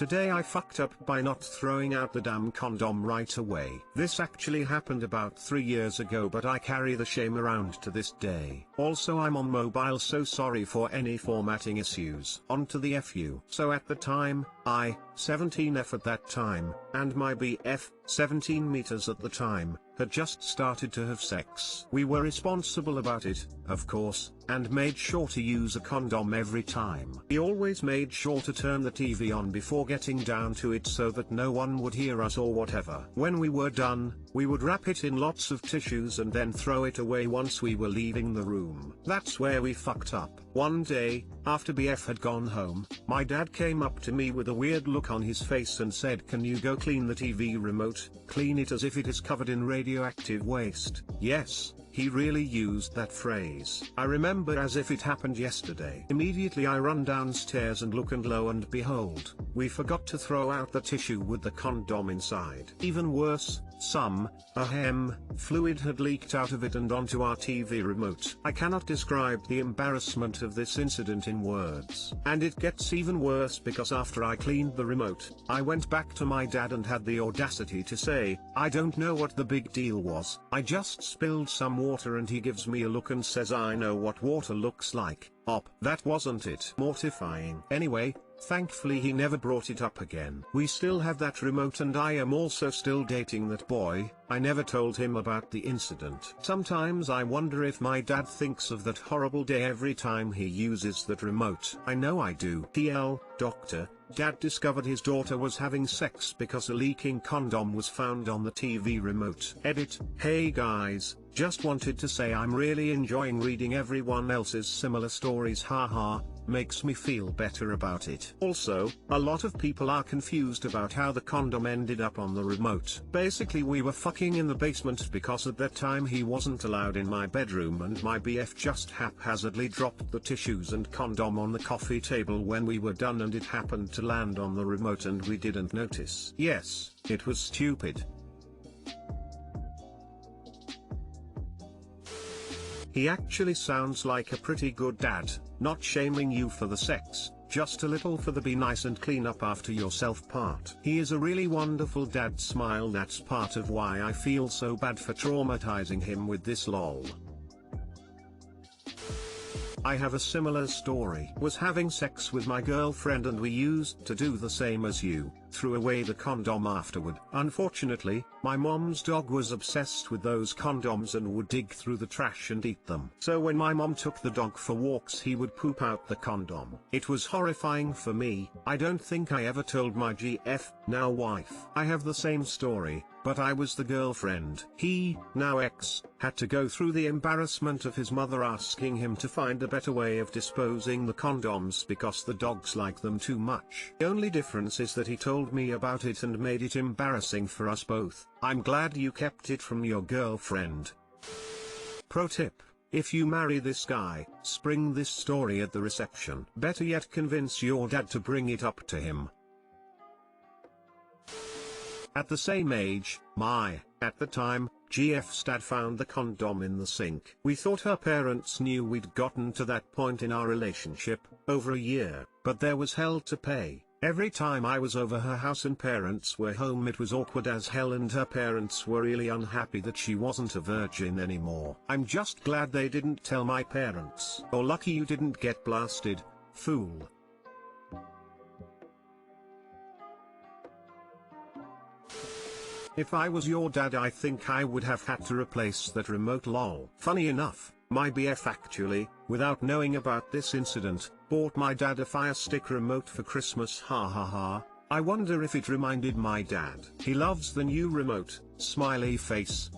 Today I fucked up by not throwing out the damn condom right away. This actually happened about 3 years ago, but I carry the shame around to this day. Also, I'm on mobile, so sorry for any formatting issues. On to the FU. So at the time, I, 17F at that time, and my BF, 17 meters at the time, had just started to have sex. We were responsible about it, of course, and made sure to use a condom every time. He always made sure to turn the TV on before getting down to it so that no one would hear us or whatever. When we were done, we would wrap it in lots of tissues and then throw it away once we were leaving the room. That's where we fucked up. One day, after BF had gone home, my dad came up to me with a weird look on his face and said, "Can you go clean the TV remote? Clean it as if it is covered in radioactive waste." Yes, he really used that phrase. I remember as if it happened yesterday. Immediately I run downstairs and look, and lo and behold, we forgot to throw out the tissue with the condom inside. Even worse, some fluid had leaked out of it and onto our TV remote. I cannot describe the embarrassment of this incident in words. And it gets even worse because after I cleaned the remote, I went back to my dad and had the audacity to say, "I don't know what the big deal was. I just spilled some water," and he gives me a look and says, "I know what water looks like, op." That wasn't it. Mortifying. Anyway, thankfully he never brought it up again. We still have that remote, and I am also still dating that boy. I never told him about the incident. Sometimes I wonder if my dad thinks of that horrible day every time he uses that remote. I know I do. TL, doctor, dad discovered his daughter was having sex because a leaking condom was found on the TV remote. Edit. Hey guys, just wanted to say I'm really enjoying reading everyone else's similar stories, haha. Makes me feel better about it. Also, a lot of people are confused about how the condom ended up on the remote. Basically, we were fucking in the basement because at that time he wasn't allowed in my bedroom, and my BF just haphazardly dropped the tissues and condom on the coffee table when we were done, and it happened to land on the remote and we didn't notice. Yes, it was stupid. He actually sounds like a pretty good dad, not shaming you for the sex, just a little for the be nice and clean up after yourself part. He is a really wonderful dad. Smile. That's part of why I feel so bad for traumatizing him with this lol. I have a similar story. Was having sex with my girlfriend and we used to do the same as you, threw away the condom afterward. Unfortunately, my mom's dog was obsessed with those condoms and would dig through the trash and eat them. So when my mom took the dog for walks, he would poop out the condom. It was horrifying for me. I don't think I ever told my GF, now wife. I have the same story, but I was the girlfriend. He, now ex, had to go through the embarrassment of his mother asking him to find a better way of disposing the condoms because the dogs like them too much. The only difference is that he told me about it and made it embarrassing for us both. I'm glad you kept it from your girlfriend. Pro tip: if you marry this guy, spring this story at the reception. Better yet, convince your dad to bring it up to him. At the same age, at the time, GF's dad found the condom in the sink. We thought her parents knew we'd gotten to that point in our relationship, over a year, but there was hell to pay. Every time I was over her house and parents were home, it was awkward as hell, and her parents were really unhappy that she wasn't a virgin anymore. I'm just glad they didn't tell my parents. Or lucky you didn't get blasted, fool. If I was your dad, I think I would have had to replace that remote, lol. Funny enough, my BF actually, without knowing about this incident, bought my dad a Fire Stick remote for Christmas, ha ha ha. I wonder if it reminded my dad. He loves the new remote, smiley face.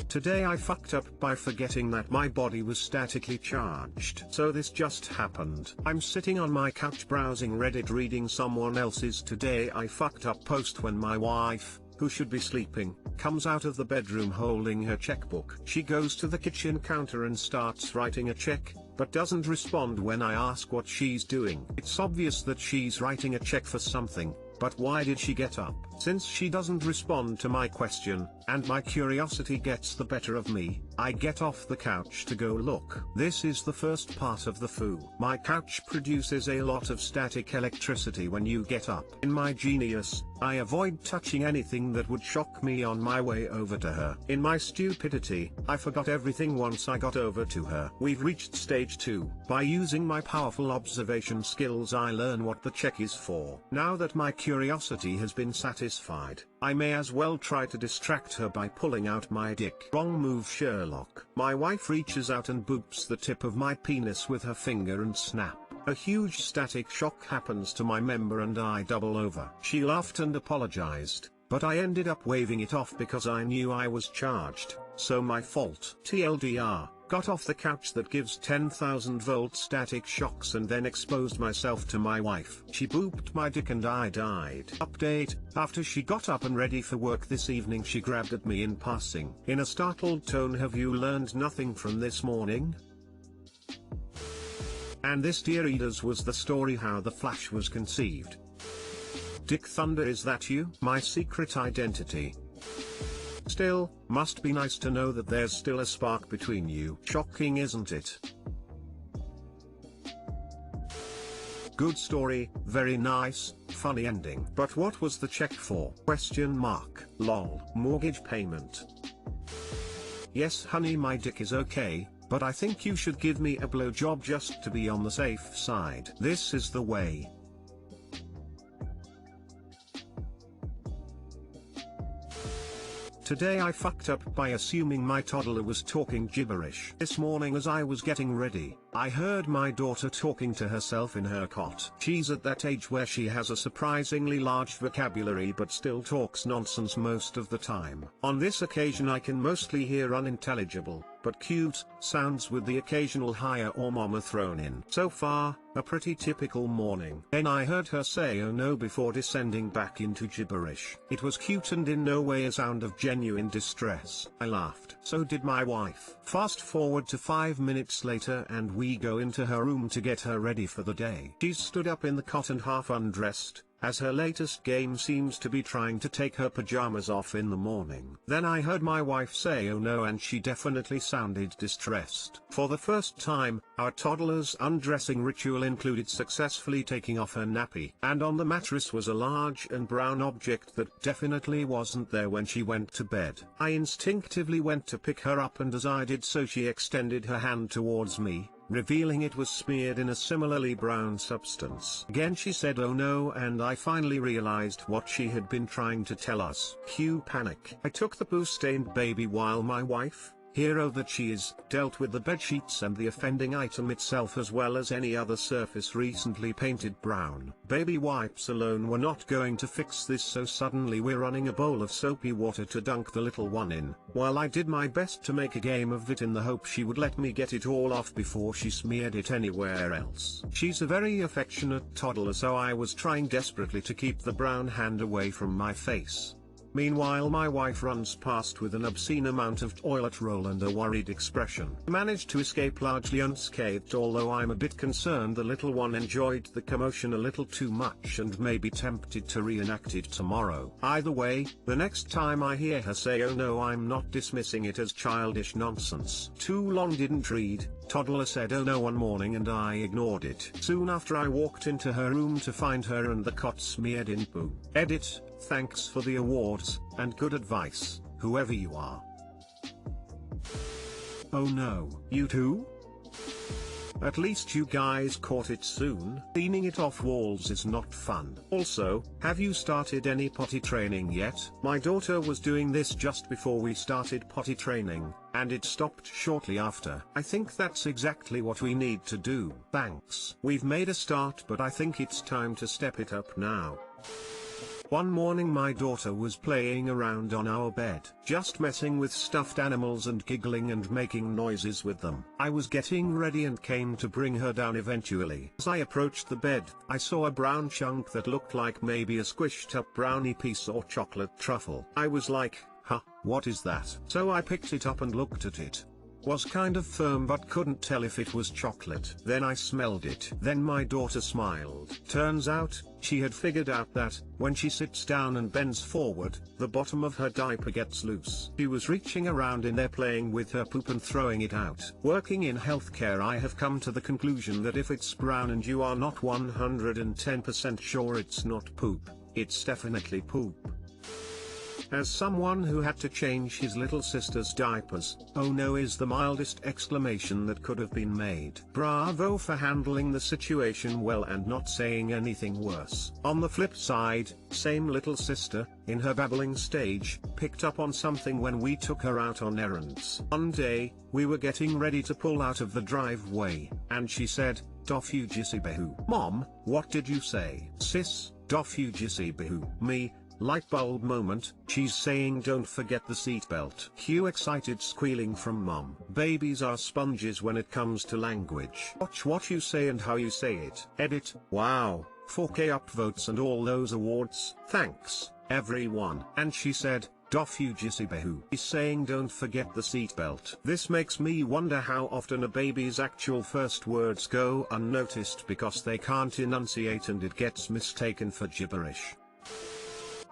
Today I fucked up by forgetting that my body was statically charged. So this just happened. I'm sitting on my couch browsing Reddit reading someone else's "Today I fucked up" post when my wife, who should be sleeping, comes out of the bedroom holding her checkbook. She goes to the kitchen counter and starts writing a check, but doesn't respond when I ask what she's doing. It's obvious that she's writing a check for something, but why did she get up? Since she doesn't respond to my question, and my curiosity gets the better of me, I get off the couch to go look. This is the first part of the foo. My couch produces a lot of static electricity when you get up. In my genius, I avoid touching anything that would shock me on my way over to her. In my stupidity, I forgot everything once I got over to her. We've reached stage 2. By using my powerful observation skills, I learn what the check is for. Now that my curiosity has been satisfied, I may as well try to distract her by pulling out my dick. Wrong move, Sherlock. My wife reaches out and boops the tip of my penis with her finger and snap. A huge static shock happens to my member and I double over. She laughed and apologized, but I ended up waving it off because I knew I was charged, so my fault. TLDR, got off the couch that gives 10,000 volt static shocks and then exposed myself to my wife. She booped my dick and I died. Update, after she got up and ready for work this evening, she grabbed at me in passing. In a startled tone, have you learned nothing from this morning? And this, dear readers, was the story how the Flash was conceived. Dick Thunder, is that you? My secret identity. Still, must be nice to know that there's still a spark between you. Shocking, isn't it? Good story, very nice, funny ending. But what was the check for? Question mark. Lol. Mortgage payment. Yes honey, my dick is okay, but I think you should give me a blowjob just to be on the safe side. This is the way. Today I fucked up by assuming my toddler was talking gibberish. This morning as I was getting ready, I heard my daughter talking to herself in her cot. She's at that age where she has a surprisingly large vocabulary but still talks nonsense most of the time. On this occasion I can mostly hear unintelligible, but cute, sounds with the occasional higher or mama thrown in. So far, a pretty typical morning. Then I heard her say oh no before descending back into gibberish. It was cute and in no way a sound of genuine distress. I laughed. So did my wife. Fast forward to 5 minutes later and we go into her room to get her ready for the day. She's stood up in the cot and half undressed, as her latest game seems to be trying to take her pajamas off in the morning. Then I heard my wife say oh no, and she definitely sounded distressed. For the first time, our toddler's undressing ritual included successfully taking off her nappy. And on the mattress was a large and brown object that definitely wasn't there when she went to bed. I instinctively went to pick her up, and as I did so she extended her hand towards me, revealing it was smeared in a similarly brown substance. Again she said oh no, and I finally realized what she had been trying to tell us. Cue panic. I took the poo-stained baby while my wife, hero that she is, dealt with the bedsheets and the offending item itself as well as any other surface recently painted brown. Baby wipes alone were not going to fix this, so suddenly we're running a bowl of soapy water to dunk the little one in, while I did my best to make a game of it in the hope she would let me get it all off before she smeared it anywhere else. She's a very affectionate toddler, so I was trying desperately to keep the brown hand away from my face. Meanwhile my wife runs past with an obscene amount of toilet roll and a worried expression. I managed to escape largely unscathed, although I'm a bit concerned the little one enjoyed the commotion a little too much and may be tempted to reenact it tomorrow. Either way, the next time I hear her say oh no, I'm not dismissing it as childish nonsense. Too long didn't read. Toddler said oh no one morning and I ignored it. Soon after I walked into her room to find her and the cot smeared in poo. Edit. Thanks for the awards, and good advice, whoever you are. Oh no, you too? At least you guys caught it soon. Cleaning it off walls is not fun. Also, have you started any potty training yet? My daughter was doing this just before we started potty training, and it stopped shortly after. I think that's exactly what we need to do. Thanks. We've made a start, but I think it's time to step it up now. One morning my daughter was playing around on our bed, just messing with stuffed animals and giggling and making noises with them. I was getting ready and came to bring her down eventually. As I approached the bed, I saw a brown chunk that looked like maybe a squished up brownie piece or chocolate truffle. I was like, huh, what is that? So I picked it up and looked at it. was kind of firm but couldn't tell if it was chocolate. Then I smelled it. Then my daughter smiled. Turns out, she had figured out that, when she sits down and bends forward, the bottom of her diaper gets loose. She was reaching around in there playing with her poop and throwing it out. Working in healthcare, I have come to the conclusion that if it's brown and you are not 110% sure it's not poop, it's definitely poop. As someone who had to change his little sister's diapers, "Oh no" is the mildest exclamation that could have been made. Bravo for handling the situation well and not saying anything worse. On the flip side, same little sister, in her babbling stage, picked up on something when we took her out on errands. One day, we were getting ready to pull out of the driveway, and she said, "Dofu jisibehu." Mom, what did you say? Sis, dofu jisibehu. Me, light bulb moment, she's saying don't forget the seatbelt. Cue excited squealing from mom. Babies are sponges when it comes to language. Watch what you say and how you say it. Edit. Wow, 4K upvotes and all those awards. Thanks, everyone. And she said, "Dofu jisibehu." He's saying don't forget the seatbelt. This makes me wonder how often a baby's actual first words go unnoticed because they can't enunciate and it gets mistaken for gibberish.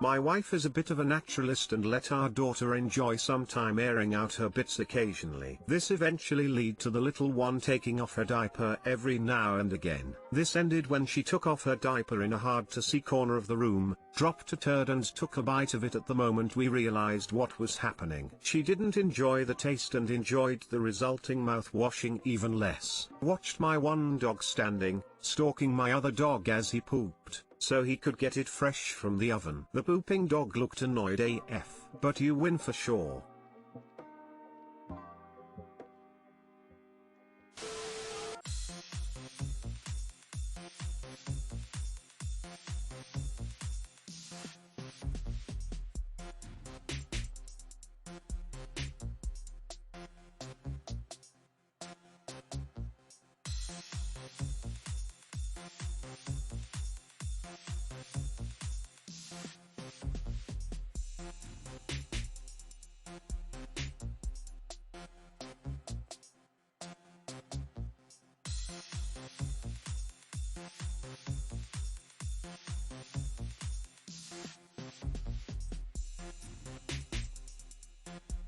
My wife is a bit of a naturalist and let our daughter enjoy some time airing out her bits occasionally. This eventually led to the little one taking off her diaper every now and again. This ended when she took off her diaper in a hard-to-see corner of the room, dropped a turd and took a bite of it. At the moment we realized what was happening. She didn't enjoy the taste and enjoyed the resulting mouth-washing even less. Watched my one dog standing, stalking my other dog as he pooped, so he could get it fresh from the oven. The pooping dog looked annoyed AF. But you win for sure.